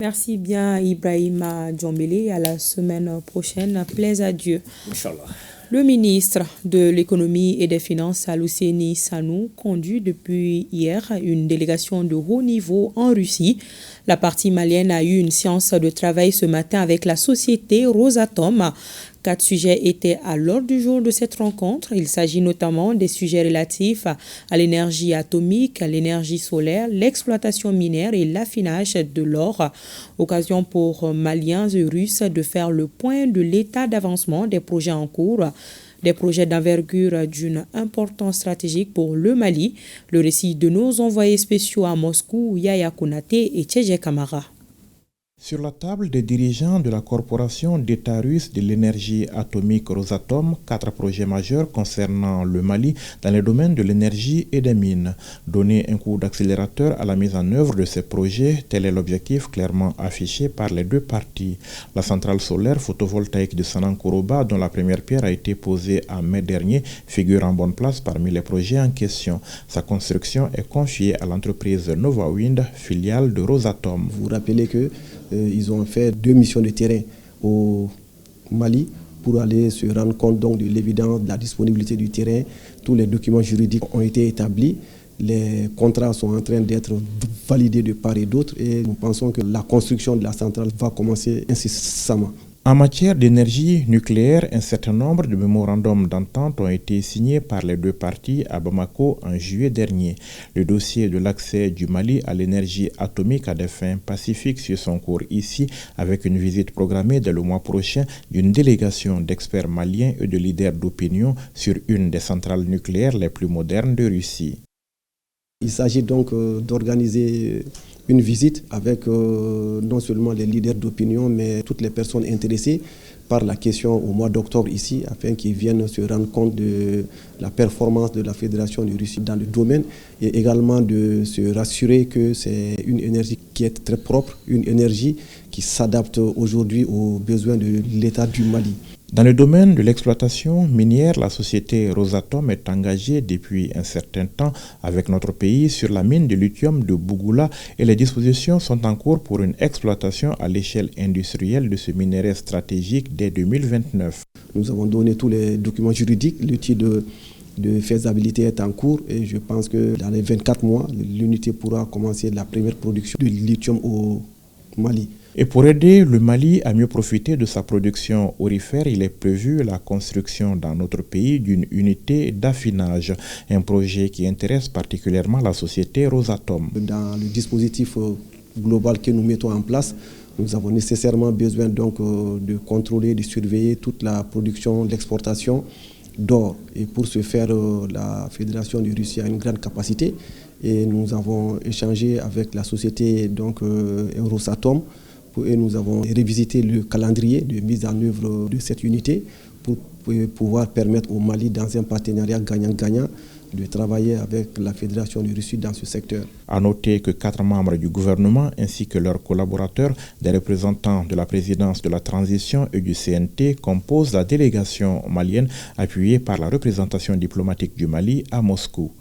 Merci bien Ibrahima Djombele. À la semaine prochaine. Plaise à Dieu. Inch'Allah. Le ministre de l'économie et des finances, Alousséni Sanou, conduit depuis hier une délégation de haut niveau en Russie. La partie malienne a eu une séance de travail ce matin avec la société Rosatom. 4 sujets étaient à l'ordre du jour de cette rencontre. Il s'agit notamment des sujets relatifs à l'énergie atomique, à l'énergie solaire, l'exploitation minière et l'affinage de l'or. Occasion pour Maliens et Russes de faire le point de l'état d'avancement des projets en cours. Des projets d'envergure d'une importance stratégique pour le Mali. Le récit de nos envoyés spéciaux à Moscou, Yaya Konaté et Tchéje Kamara. Sur la table des dirigeants de la corporation d'État russe de l'énergie atomique Rosatom, 4 projets majeurs concernant le Mali dans les domaines de l'énergie et des mines. Donner un coup d'accélérateur à la mise en œuvre de ces projets, tel est l'objectif clairement affiché par les deux parties. La centrale solaire photovoltaïque de Sanankoroba, dont la première pierre a été posée en mai dernier, figure en bonne place parmi les projets en question. Sa construction est confiée à l'entreprise Novawind, filiale de Rosatom. Vous vous rappelez que ils ont fait 2 missions de terrain au Mali pour aller se rendre compte donc de l'évidence de la disponibilité du terrain. Tous les documents juridiques ont été établis. Les contrats sont en train d'être validés de part et d'autre et nous pensons que la construction de la centrale va commencer incessamment. En matière d'énergie nucléaire, un certain nombre de mémorandums d'entente ont été signés par les deux parties à Bamako en juillet dernier. Le dossier de l'accès du Mali à l'énergie atomique à des fins pacifiques suit son cours ici, avec une visite programmée dès le mois prochain d'une délégation d'experts maliens et de leaders d'opinion sur une des centrales nucléaires les plus modernes de Russie. Il s'agit donc d'organiser une visite avec non seulement les leaders d'opinion, mais toutes les personnes intéressées par la question au mois d'octobre ici, afin qu'ils viennent se rendre compte de la performance de la Fédération de Russie dans le domaine et également de se rassurer que c'est une énergie qui est très propre, une énergie qui s'adapte aujourd'hui aux besoins de l'État du Mali. Dans le domaine de l'exploitation minière, la société Rosatom est engagée depuis un certain temps avec notre pays sur la mine de lithium de Bougoula et les dispositions sont en cours pour une exploitation à l'échelle industrielle de ce minerai stratégique dès 2029. Nous avons donné tous les documents juridiques, l'étude de faisabilité est en cours et je pense que dans les 24 mois, l'unité pourra commencer la première production de lithium au Mali. Et pour aider le Mali à mieux profiter de sa production aurifère, il est prévu la construction dans notre pays d'une unité d'affinage, un projet qui intéresse particulièrement la société Rosatom. Dans le dispositif global que nous mettons en place, nous avons nécessairement besoin donc de contrôler, de surveiller toute la production, l'exportation d'or. Et pour ce faire, la Fédération de Russie a une grande capacité et nous avons échangé avec la société donc, Rosatom et nous avons révisité le calendrier de mise en œuvre de cette unité pour pouvoir permettre au Mali, dans un partenariat gagnant-gagnant, de travailler avec la Fédération de Russie dans ce secteur. À noter que 4 membres du gouvernement ainsi que leurs collaborateurs, des représentants de la présidence de la transition et du CNT composent la délégation malienne appuyée par la représentation diplomatique du Mali à Moscou.